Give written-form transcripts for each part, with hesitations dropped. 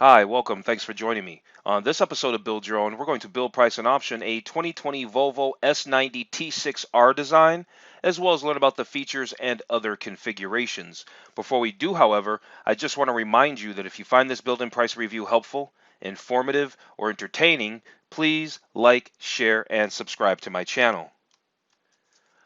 Hi, welcome. Thanks for joining me. On this episode of Build Your Own, we're going to build, price, and option a 2020 Volvo S90 T6R design, as well as learn about the features and other configurations. Before we do, however, I just want to remind you that if you find this build and price review helpful, informative, or entertaining, please like, share, and subscribe to my channel.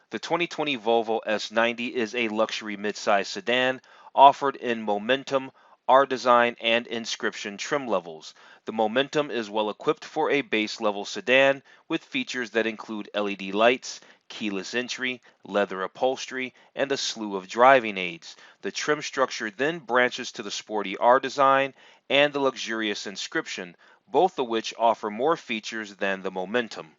The 2020 Volvo S90 is a luxury midsize sedan offered in Momentum, R Design, and Inscription trim levels. The Momentum is well equipped for a base level sedan with features that include LED lights, keyless entry, leather upholstery, and a slew of driving aids. The trim structure then branches to the sporty R Design and the luxurious Inscription, both of which offer more features than the Momentum.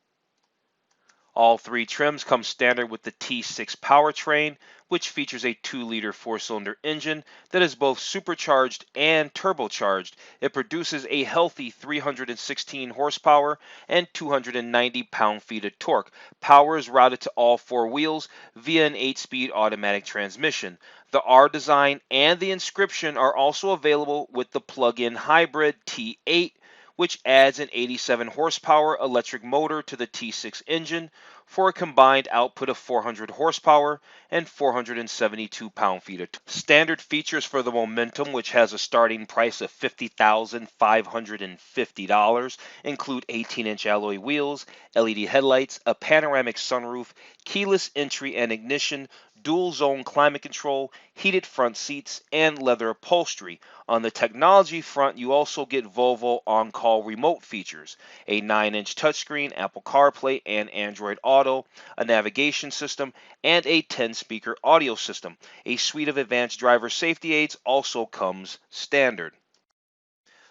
All three trims come standard with the T6 powertrain, which features a 2-liter 4-cylinder engine that is both supercharged and turbocharged. It produces a healthy 316 horsepower and 290 pound-feet of torque. Power is routed to all four wheels via an 8-speed automatic transmission. The R Design and the Inscription are also available with the plug-in hybrid T8, which adds an 87 horsepower electric motor to the T6 engine for a combined output of 400 horsepower and 472 pound-feet of torque. Standard features for the Momentum, which has a starting price of $50,550, include 18-inch alloy wheels, LED headlights, a panoramic sunroof, keyless entry and ignition, dual zone climate control, heated front seats, and leather upholstery. On the technology front, you also get Volvo on-call remote features, a 9-inch touchscreen, Apple CarPlay and Android Auto, a navigation system, and a 10-speaker audio system. A suite of advanced driver safety aids also comes standard.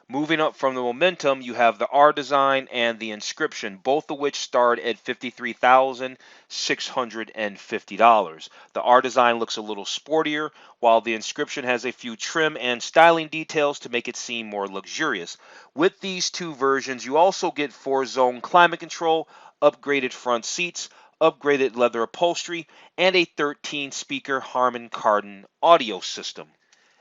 Moving up from the Momentum, you have the R Design and the Inscription, both of which start at $53,650. The R Design looks a little sportier, while the Inscription has a few trim and styling details to make it seem more luxurious. With these two versions, you also get 4-zone climate control, upgraded front seats, upgraded leather upholstery, and a 13-speaker Harman Kardon audio system.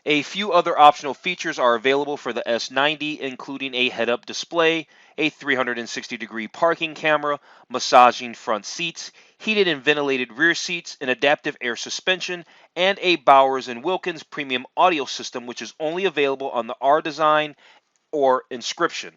A few other optional features are available for the S90, including a head-up display, a 360-degree parking camera, massaging front seats, heated and ventilated rear seats, an adaptive air suspension, and a Bowers & Wilkins premium audio system, which is only available on the R Design or Inscription.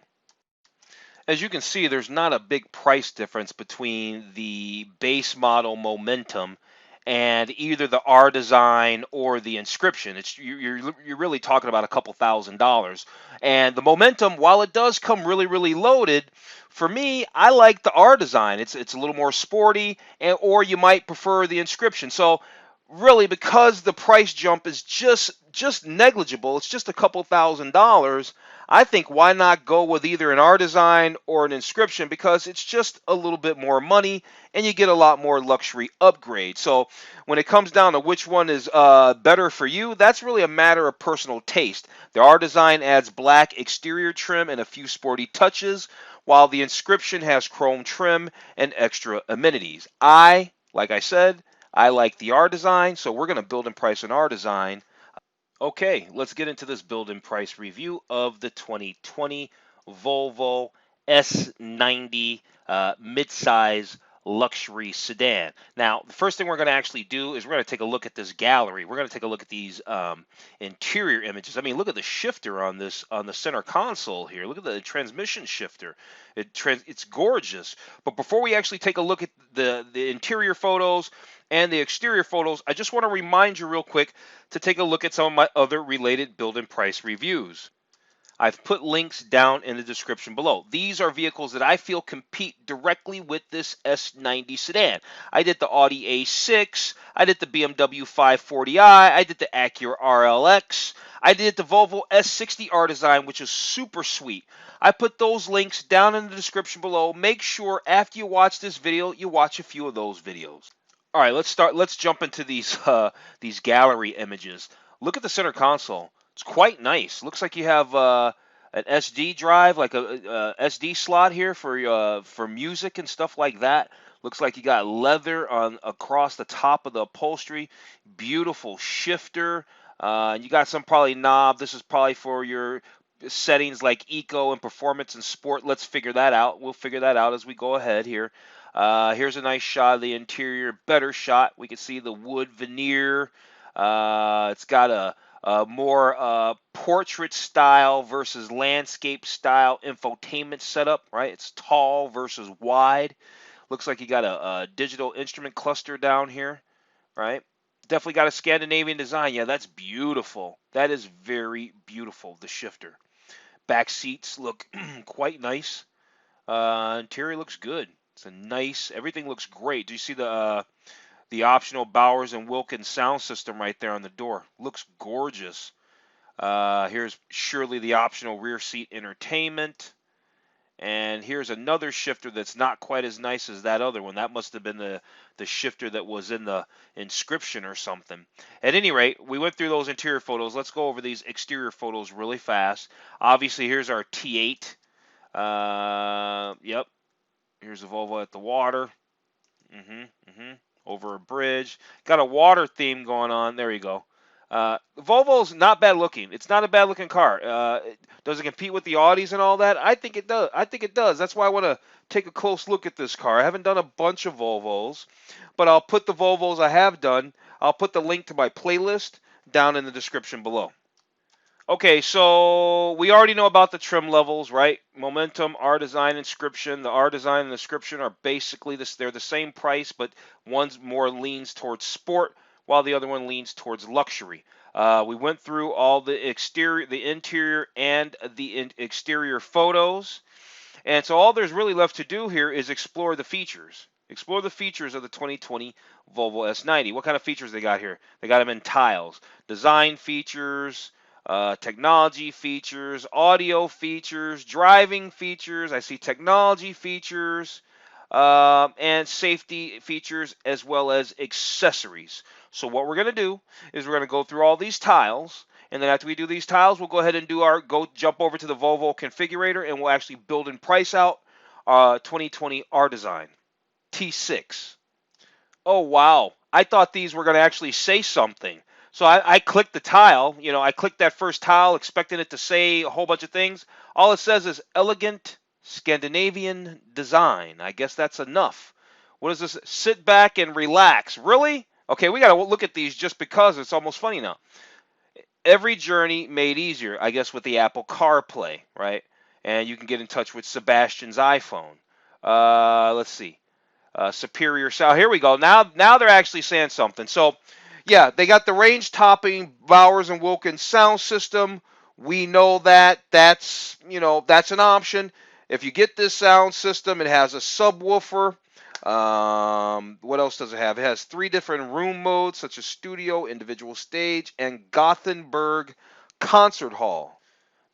As you can see, there's not a big price difference between the base model Momentum and either the R Design or the Inscription. You're really talking about a couple $1,000s. And the Momentum, while it does come really loaded, for me, I like the R Design. It's a little more sporty, or you might prefer the Inscription. So really, because the price jump is just negligible, it's just a couple $1,000s. I think why not go with either an R Design or an Inscription, because it's just a little bit more money and you get a lot more luxury upgrade. So when it comes down to which one is better for you, that's really a matter of personal taste. The R Design adds black exterior trim and a few sporty touches, while the Inscription has chrome trim and extra amenities. Like I said, I like the R Design, so we're going to build and price an R Design. Okay, let's get into this build and price review of the 2020 Volvo S90 midsize luxury sedan. Now, the first thing we're going to actually do is we're going to take a look at this gallery. We're going to take a look at these interior images. I mean, look at the shifter on the center console here. Look at the transmission shifter. It's gorgeous. But before we actually take a look at the interior photos and the exterior photos, I just want to remind you real quick to take a look at some of my other related build and price reviews. I've put links down in the description below. These are vehicles that I feel compete directly with this S90 sedan. I did the Audi A6, I did the BMW 540i, I did the Acura RLX, I did the Volvo S90 R Design, which is super sweet. I put those links down in the description below. Make sure after you watch this video, you watch a few of those videos. All right, let's jump into these gallery images. Look at the center console. It's quite nice. Looks like you have an SD drive, like a SD slot here for music and stuff like that. Looks like you got leather on across the top of the upholstery. Beautiful shifter. You got some probably knob. This is probably for your settings like eco and performance and sport. Let's figure that out. We'll figure that out as we go ahead here. Here's a nice shot of the interior, better shot. We can see the wood veneer. It's got a more portrait style versus landscape style infotainment setup, right? It's tall versus wide. Looks like you got a digital instrument cluster down here, right? Definitely got a Scandinavian design. Yeah, that's beautiful. That is very beautiful, the shifter. Back seats look quite nice. Interior looks good. It's a nice, everything looks great. Do you see the optional Bowers and Wilkins sound system right there on the door? Looks gorgeous. Here's surely the optional rear seat entertainment. And here's another shifter that's not quite as nice as that other one. That must have been the shifter that was in the Inscription or something. At any rate, we went through those interior photos. Let's go over these exterior photos really fast. Obviously, here's our T8. Yep. Here's a Volvo at the water. Over a bridge. Got a water theme going on. There you go. Volvo's not bad looking. It's not a bad looking car. Does it compete with the Audis and all that? I think it does. I think it does. That's why I want to take a close look at this car. I haven't done a bunch of Volvos, but I'll put the Volvos I have done. I'll put the link to my playlist down in the description below. Okay, so we already know about the trim levels, right? Momentum, R Design, Inscription. The R Design and Inscription are basically this. They're the same price, but one's more leans towards sport, while the other one leans towards luxury. We went through all the exterior, the interior, and the exterior photos, and so all there's really left to do here is explore the features. Explore the features of the 2020 Volvo S90. What kind of features they got here? They got them in tiles. Design features, technology features, audio features, driving features. I see technology features, and safety features, as well as accessories. So what we're going to do is we're going to go through all these tiles, and then after we do these tiles, we'll go ahead and jump over to the Volvo configurator, and we'll actually build and price out 2020 R Design T6. Oh, wow. I thought these were going to actually say something. So I clicked the tile. I clicked that first tile expecting it to say a whole bunch of things. All it says is elegant Scandinavian design. I guess that's enough. What is this? Sit back and relax. Really? Okay, we got to look at these just because it's almost funny now. Every journey made easier, I guess, with the Apple CarPlay, right? And you can get in touch with Sebastian's iPhone. Let's see. Superior sound. Here we go. Now they're actually saying something. So, yeah, they got the range topping Bowers and Wilkins sound system. We know that that's an option. If you get this sound system, it has a subwoofer. What else does it have? It has 3 different room modes, such as studio, individual stage, and Gothenburg concert hall.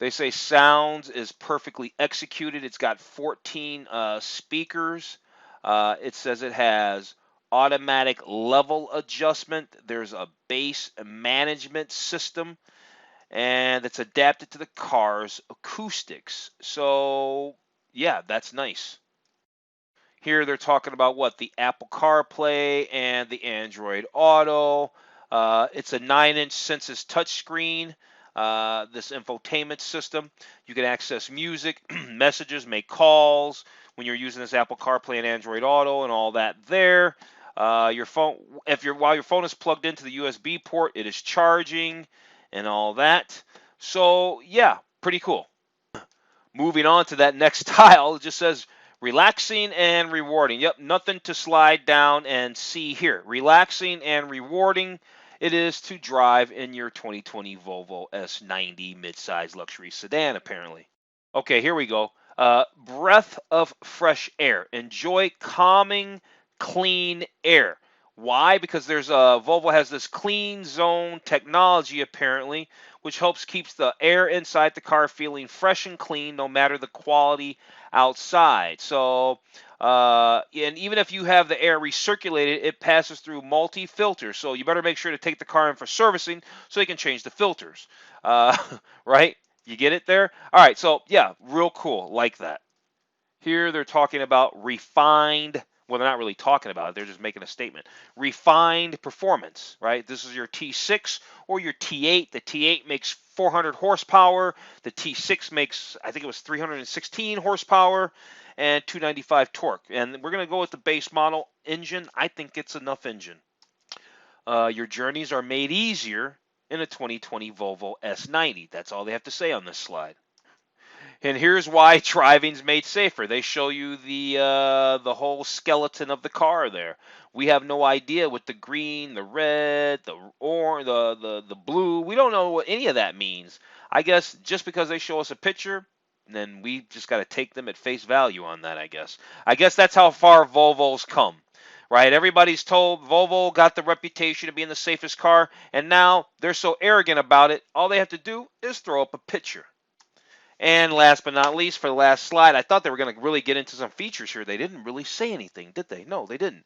They say sounds is perfectly executed. It's got 14 speakers. It says it has automatic level adjustment. There's a bass management system, and it's adapted to the car's acoustics. So, yeah, that's nice. Here they're talking about what? The Apple CarPlay and the Android Auto. It's a 9-inch Sensus touchscreen. This infotainment system. You can access music, messages, make calls when you're using this Apple CarPlay and Android Auto and all that there. Your phone, while your phone is plugged into the USB port, it is charging and all that. So yeah, pretty cool. Moving on to that next tile, it just says relaxing and rewarding. Yep, nothing to slide down and see here. Relaxing and rewarding it is to drive in your 2020 Volvo S90 midsize luxury sedan, apparently. Okay, here we go. Breath of fresh air. Enjoy calming, clean air. Why? Because Volvo has this clean zone technology, apparently, which helps keeps the air inside the car feeling fresh and clean no matter the quality outside. So, and even if you have the air recirculated, it passes through multi-filters. So you better make sure to take the car in for servicing so you can change the filters. Right? You get it there? All right, so yeah, real cool. Like that. Here they're talking about refined Well, they're not really talking about it. They're just making a statement. Refined performance, right? This is your T6 or your T8. The T8 makes 400 horsepower. The T6 makes, I think it was 316 horsepower and 295 torque. And we're going to go with the base model engine. I think it's enough engine. Your journeys are made easier in a 2020 Volvo S90. That's all they have to say on this slide. And here's why driving's made safer. They show you the whole skeleton of the car there. We have no idea what the green, the red, the orange, the blue. We don't know what any of that means. I guess just because they show us a picture, then we just got to take them at face value on that, I guess. I guess that's how far Volvo's come. Right? Everybody's told Volvo got the reputation of being the safest car, and now they're so arrogant about it, all they have to do is throw up a picture. And last but not least, for the last slide, I thought they were going to really get into some features here. They didn't really say anything, did they? No, they didn't.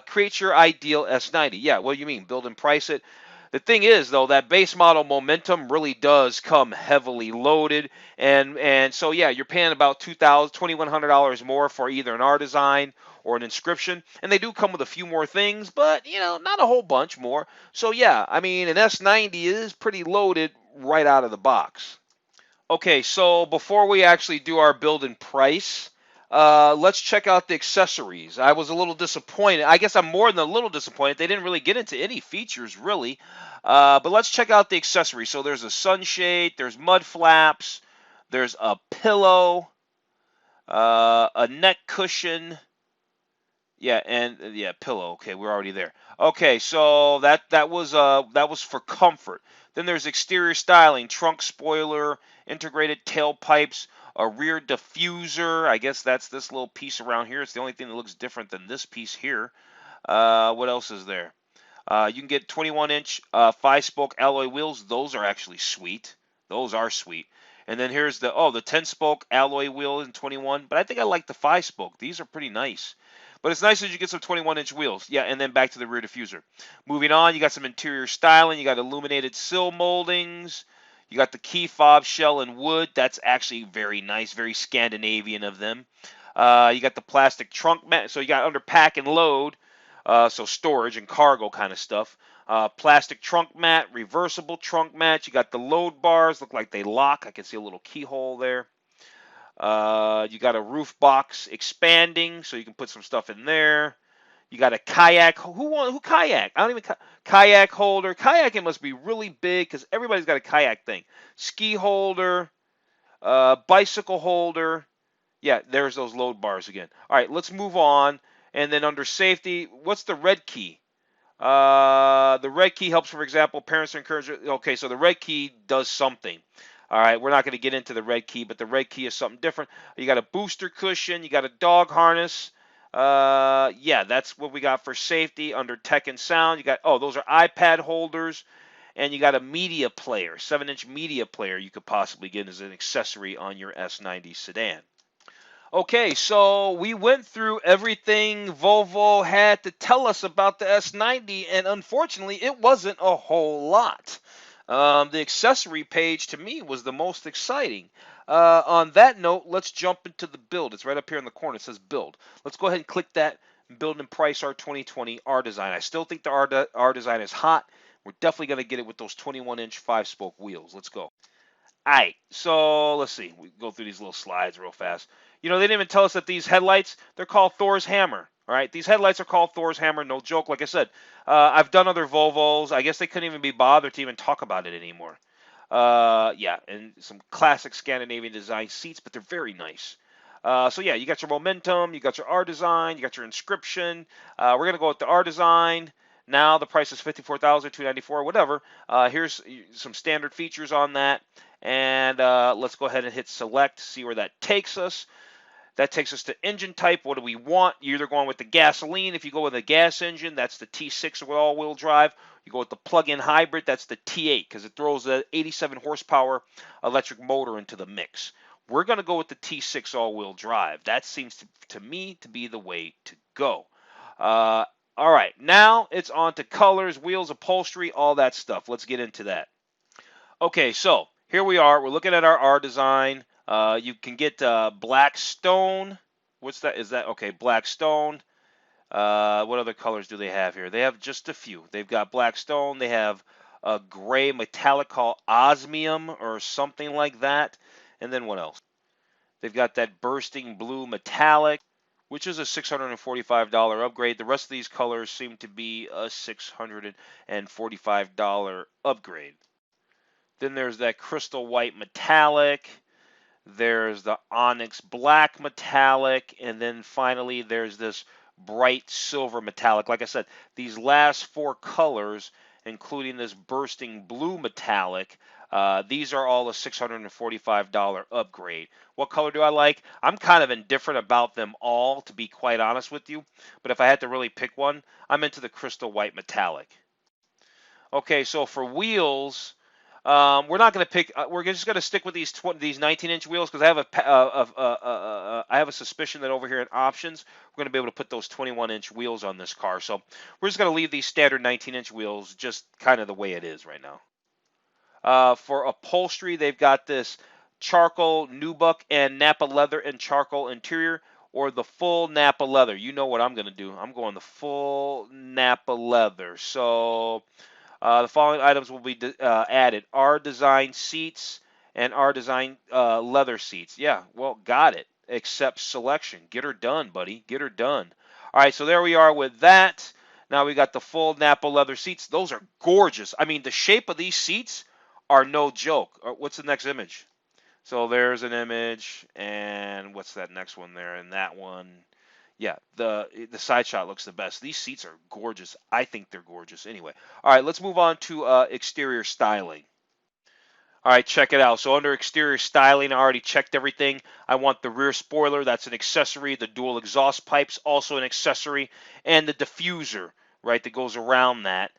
Create your ideal S90. Yeah, what do you mean? Build and price it? The thing is, though, that base model Momentum really does come heavily loaded. And so, yeah, you're paying about $2,100 more for either an R design or an Inscription. And they do come with a few more things, but, you know, not a whole bunch more. So, yeah, I mean, an S90 is pretty loaded right out of the box. Okay, so before we actually do our build and price, let's check out the accessories. I was a little disappointed. I guess I'm more than a little disappointed. They didn't really get into any features, really. But let's check out the accessories. So there's a sunshade, there's mud flaps, there's a pillow, a neck cushion. Yeah, and yeah, pillow. Okay, we're already there. Okay, so that was for comfort. Then there's exterior styling, trunk spoiler, integrated tailpipes, a rear diffuser. I guess that's this little piece around here. It's the only thing that looks different than this piece here. What else is there? You can get 21-inch 5-spoke alloy wheels. Those are actually sweet. Those are sweet. And then here's the 10-spoke alloy wheel in 21. But I think I like the 5-spoke. These are pretty nice. But it's nice that you get some 21-inch wheels. Yeah, and then back to the rear diffuser. Moving on, you got some interior styling. You got illuminated sill moldings. You got the key fob shell in wood. That's actually very nice, very Scandinavian of them. You got the plastic trunk mat. So you got under pack and load, so storage and cargo kind of stuff. Plastic trunk mat, reversible trunk mat. You got the load bars. Look like they lock. I can see a little keyhole there. You got a roof box expanding, so you can put some stuff in there. You got a kayak. Who kayak? I don't even kayak holder. Kayaking must be really big because everybody's got a kayak thing. Ski holder, bicycle holder. Yeah, there's those load bars again. All right, let's move on. And then under safety, what's the red key? The red key helps, for example, parents are encouraged. Okay, so the red key does something. All right, we're not going to get into the red key, but the red key is something different. You got a booster cushion. You got a dog harness. Yeah, that's what we got for safety. Under tech and sound, you got, those are iPad holders. And you got a media player, 7-inch media player you could possibly get as an accessory on your S90 sedan. Okay, so we went through everything Volvo had to tell us about the S90, and unfortunately, it wasn't a whole lot. The accessory page, to me, was the most exciting. On that note, let's jump into the build. It's right up here in the corner. It says build. Let's go ahead and click that and build and price our 2020 R design. I still think the R design is hot. We're definitely going to get it with those 21-inch 5-spoke wheels. Let's go. All right, so let's see. We go through these little slides real fast. You know, they didn't even tell us that these headlights, they're called Thor's hammer. All right, these headlights are called Thor's hammer. No joke. Like I said, I've done other Volvos. I guess they couldn't even be bothered to even talk about it anymore. Yeah, and some classic Scandinavian design seats, but they're very nice. So yeah, you got your Momentum, you got your R design, you got your Inscription. We're gonna go with the R design. Now the price is $54,294, whatever. Here's some standard features on that, and let's go ahead and hit select. See where that takes us. That takes us to engine type. What do we want? You're either going with the gasoline. If you go with a gas engine, that's the T6 with all-wheel drive. You go with the plug-in hybrid, that's the T8 because it throws the 87 horsepower electric motor into the mix. We're going to go with the T6 all-wheel drive. That seems to me to be the way to go. All right, now it's on to colors, wheels, upholstery, all that stuff. Let's get into that. Okay, so here we are. We're looking at our R design. You can get black stone. What's that? Is that okay? Black stone. What other colors do they have here? They have just a few. They've got black stone. They have a gray metallic called osmium or something like that. And then what else? They've got that bursting blue metallic, which is a $645 upgrade. The rest of these colors seem to be a $645 upgrade. Then there's that crystal white metallic. There's the onyx black metallic. And then finally there's this bright silver metallic. Like I said, these last four colors, including this bursting blue metallic, these are all a $645 upgrade. What color do I like? I'm kind of indifferent about them all, to be quite honest with you. But if I had to really pick one, I'm into the crystal white metallic. Okay, so for wheels, we're not going to pick. We're just going to stick with these 19-inch wheels because I have a suspicion that over here in options we're going to be able to put those 21-inch wheels on this car. So we're just going to leave these standard 19-inch wheels just kind of the way it is right now. For upholstery, they've got this charcoal nubuck and Napa leather and charcoal interior, or the full Napa leather. You know what I'm going to do. I'm going the full Napa leather. So the following items will be added: R design seats and R design leather seats. Yeah, well, got it. Accept selection. Get her done, buddy. Get her done. All right, so there we are with that. Now we got the full Napa leather seats. Those are gorgeous. I mean, the shape of these seats are no joke. What's the next image? So there's an image, and what's that next one there? And that one. Yeah, the side shot looks the best. These seats are gorgeous. I think they're gorgeous. Anyway, all right, let's move on to exterior styling. All right, check it out. So under exterior styling, I already checked everything. I want the rear spoiler. That's an accessory. The dual exhaust pipes, also an accessory. And the diffuser, right, that goes around that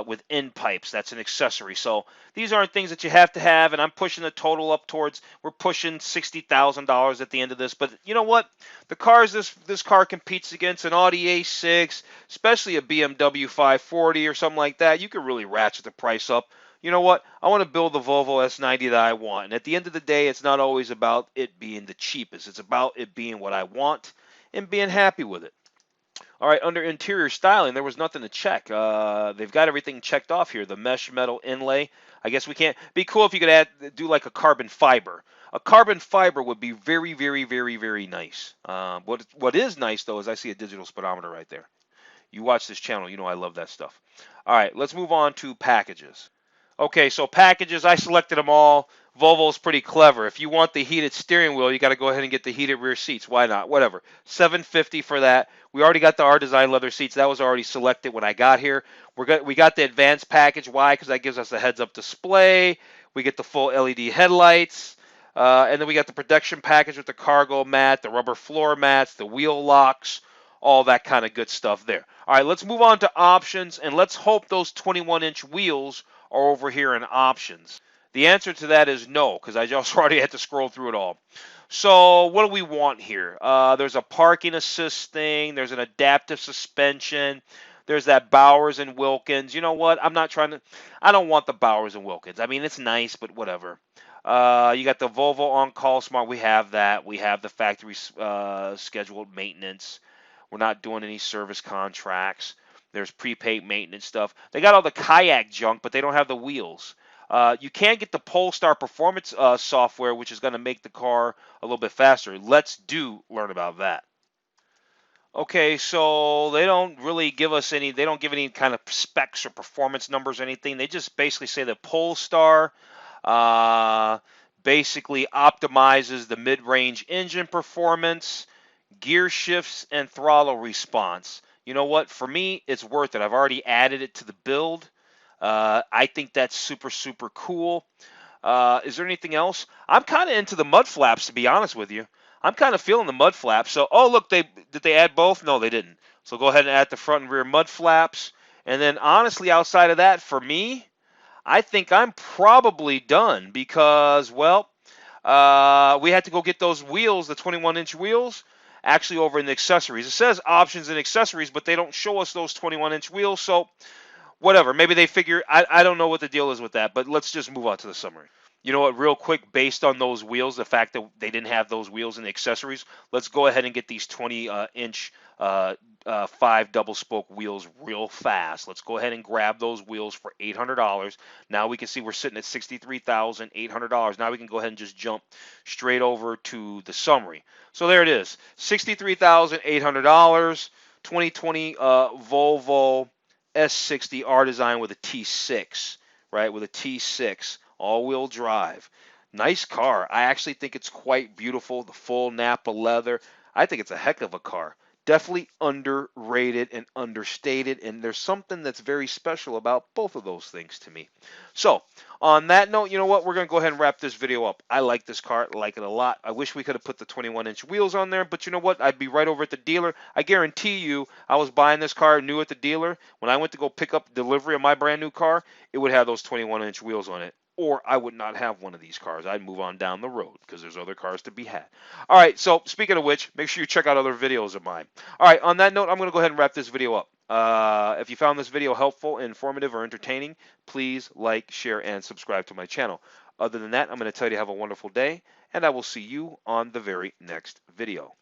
with end pipes. That's an accessory. So these aren't things that you have to have, and I'm pushing the total up towards, we're pushing $60,000 at the end of this. But you know what? The cars this car competes against, an Audi A6, especially a BMW 540 or something like that, you can really ratchet the price up. You know what? I want to build the Volvo S90 that I want. And at the end of the day, it's not always about it being the cheapest. It's about it being what I want and being happy with it. All right, under interior styling, there was nothing to check. They've got everything checked off here. The mesh metal inlay. I guess we can't. Be cool if you could do like a carbon fiber. A carbon fiber would be very, very, very, very nice. What is nice, though, is I see a digital speedometer right there. You watch this channel, you know I love that stuff. All right, let's move on to packages. Okay, so packages, I selected them all. Volvo's pretty clever. If you want the heated steering wheel, you got to go ahead and get the heated rear seats. Why not? Whatever. $750 for that. We already got the R Design leather seats. That was already selected when I got here. We got the advanced package. Why? Because that gives us a heads-up display. We get the full LED headlights. And then we got the protection package with the cargo mat, the rubber floor mats, the wheel locks, all that kind of good stuff there. All right, let's move on to options, and let's hope those 21-inch wheels are over here in options. The answer to that is no, because I just already had to scroll through it all. So what do we want here? There's a parking assist thing. There's an adaptive suspension. There's that Bowers and Wilkins. You know what? I don't want the Bowers and Wilkins. I mean, it's nice, but whatever. You got the Volvo On-Call Smart. We have that. We have the factory scheduled maintenance. We're not doing any service contracts. There's prepaid maintenance stuff. They got all the kayak junk, but they don't have the wheels. You can get the Polestar performance software, which is going to make the car a little bit faster. Let's learn about that. Okay, so they don't really give us any, they don't give any kind of specs or performance numbers or anything. They just basically say that Polestar basically optimizes the mid-range engine performance, gear shifts, and throttle response. You know what? For me, it's worth it. I've already added it to the build. I think that's super, super cool. Is there anything else? I'm kind of into the mud flaps, to be honest with you. I'm kind of feeling the mud flaps. So, oh, look, did they add both? No, they didn't. So go ahead and add the front and rear mud flaps. And then, honestly, outside of that, for me, I think I'm probably done because, well, we had to go get those wheels, the 21-inch wheels, actually over in the accessories. It says options and accessories, but they don't show us those 21-inch wheels. So, whatever. Maybe they figure, I don't know what the deal is with that, but let's just move on to the summary. You know what, real quick, based on those wheels, the fact that they didn't have those wheels in the accessories, let's go ahead and get these 20-inch 5 double spoke wheels real fast. Let's go ahead and grab those wheels for $800. Now we can see we're sitting at $63,800. Now we can go ahead and just jump straight over to the summary. So there it is, $63,800, 2020 Volvo S60 R design with a T6, right? With a T6 all-wheel drive. Nice car. I actually think it's quite beautiful. The full Napa leather. I think it's a heck of a car. Definitely underrated and understated, and there's something that's very special about both of those things to me. So, on that note, you know what? We're going to go ahead and wrap this video up. I like this car. I like it a lot. I wish we could have put the 21-inch wheels on there, but you know what? I'd be right over at the dealer. I guarantee you, I was buying this car new at the dealer. When I went to go pick up delivery of my brand new car, it would have those 21-inch wheels on it. Or I would not have one of these cars. I'd move on down the road because there's other cars to be had. All right, so speaking of which, make sure you check out other videos of mine. All right, on that note, I'm going to go ahead and wrap this video up. If you found this video helpful, informative, or entertaining, please like, share, and subscribe to my channel. Other than that, I'm going to tell you to have a wonderful day, and I will see you on the very next video.